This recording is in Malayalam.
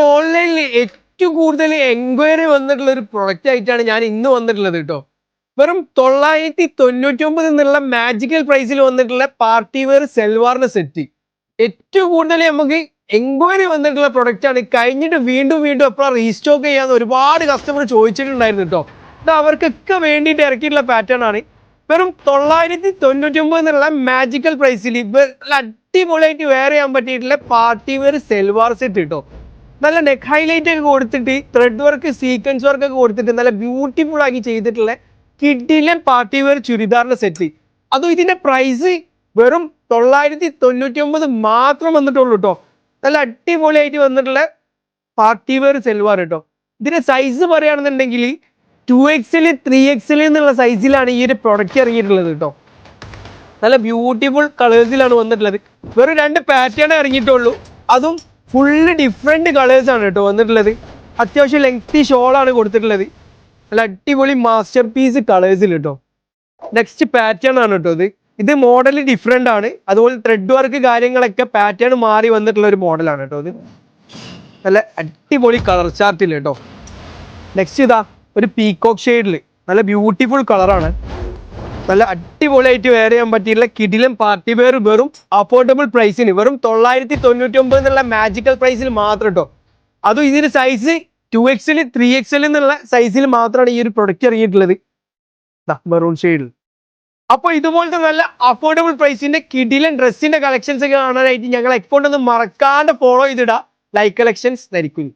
ഓൺലൈനിൽ ഏറ്റവും കൂടുതൽ എൻക്വയറി വന്നിട്ടുള്ള ഒരു പ്രൊഡക്റ്റ് ആയിട്ടാണ് ഞാൻ ഇന്ന് വന്നിട്ടുള്ളത് കേട്ടോ. വെറും 999 എന്നുള്ള മാജിക്കൽ പ്രൈസിൽ വന്നിട്ടുള്ള പാർട്ടി വെയർ സെൽവാറിന്റെ സെറ്റ് ഏറ്റവും കൂടുതൽ നമുക്ക് എൻക്വയറി വന്നിട്ടുള്ള പ്രൊഡക്റ്റ് ആണ്. കഴിഞ്ഞിട്ട് വീണ്ടും വീണ്ടും എപ്പോഴാണ് റീസ്റ്റോക്ക് ചെയ്യാന്ന് ഒരുപാട് കസ്റ്റമർ ചോദിച്ചിട്ടുണ്ടായിരുന്നു കേട്ടോ. ഇത് അവർക്കൊക്കെ വേണ്ടിയിട്ട് ഇറക്കിയിട്ടുള്ള പാറ്റേൺ ആണ്. വെറും 999 എന്നുള്ള മാജിക്കൽ പ്രൈസിൽ അടിപൊളിയായിട്ട് വെയർ ചെയ്യാൻ പറ്റിയിട്ടുള്ള പാർട്ടി വെയർ സെൽവാർ സെറ്റ് കേട്ടോ. നല്ല നെക്ക് ഹൈലൈറ്റ് ഒക്കെ കൊടുത്തിട്ട് ത്രെഡ് വർക്ക് സീക്വൻസ് വർക്ക് ഒക്കെ കൊടുത്തിട്ട് നല്ല ബ്യൂട്ടിഫുൾ ആക്കി ചെയ്തിട്ടുള്ള കിഡിലൻ പാർട്ടി വെയർ ചുരിദാറിന്റെ സെറ്റ്. അതും ഇതിന്റെ പ്രൈസ് വെറും 999 മാത്രം വന്നിട്ടുള്ളൂ കേട്ടോ. നല്ല അടിപൊളിയായിട്ട് വന്നിട്ടുള്ള പാർട്ടി വെയർ സെൽവാർ കേട്ടോ. ഇതിന്റെ സൈസ് പറയുകയാണെന്നുണ്ടെങ്കിൽ 2XL 3XL എന്നുള്ള സൈസിലാണ് ഈ ഒരു പ്രൊഡക്റ്റ് ഇറങ്ങിയിട്ടുള്ളത് കേട്ടോ. നല്ല ബ്യൂട്ടിഫുൾ കളേഴ്സിലാണ് വന്നിട്ടുള്ളത്. വെറും 2 പാറ്റേൺ ഇറങ്ങിയിട്ടുള്ളൂ, അതും ഫുള്ള് ഡിഫറെന്റ് കളേഴ്സ് ആണ് കേട്ടോ വന്നിട്ടുള്ളത്. അത്യാവശ്യം ലെങ്തി ഷോളാണ് കൊടുത്തിട്ടുള്ളത്. നല്ല അടിപൊളി മാസ്റ്റർ പീസ് കളേഴ്സിൽ കേട്ടോ. നെക്സ്റ്റ് പാറ്റേൺ ആണ് കേട്ടോ ഇത് മോഡൽ ഡിഫറെന്റ് ആണ്. അതുപോലെ ത്രെഡ് വർക്ക് കാര്യങ്ങളൊക്കെ പാറ്റേൺ മാറി വന്നിട്ടുള്ള ഒരു മോഡലാണ് കേട്ടോ. ഇത് നല്ല അടിപൊളി കളർ ചാർട്ടിൽ കേട്ടോ. നെക്സ്റ്റ് ഇതാ ഒരു പീകോക്ക് ഷെയ്ഡിൽ നല്ല ബ്യൂട്ടിഫുൾ കളറാണ്. നല്ല അടിപൊളിയായിട്ട് വെയർ ചെയ്യാൻ പറ്റിയിട്ടുള്ള കിടിലൻ പാർട്ടി വെയർ വെറും അഫോർഡബിൾ പ്രൈസിന് വെറും 999 എന്നുള്ള മാജിക്കൽ പ്രൈസിൽ മാത്രം കേട്ടോ. അതും ഇതിന്റെ സൈസ് 2XL 3XL എന്നുള്ള സൈസിൽ മാത്രമാണ് ഈ ഒരു പ്രൊഡക്റ്റ് ഇറങ്ങിയിട്ടുള്ളത് മെറൂൺ ഷെയ്ഡിൽ. അപ്പോൾ ഇതുപോലത്തെ നല്ല അഫോർഡബിൾ പ്രൈസിന്റെ കിടിലൻ ഡ്രസ്സിന്റെ കളക്ഷൻസ് ഒക്കെ കാണാനായിട്ട് ഞങ്ങൾ എക്സ്പോർട്ട് ഒന്ന് മറക്കാണ്ട് ഫോളോ ചെയ്തിടാം. ലൈക്ക് കളക്ഷൻസ് ധരിക്കുന്നു.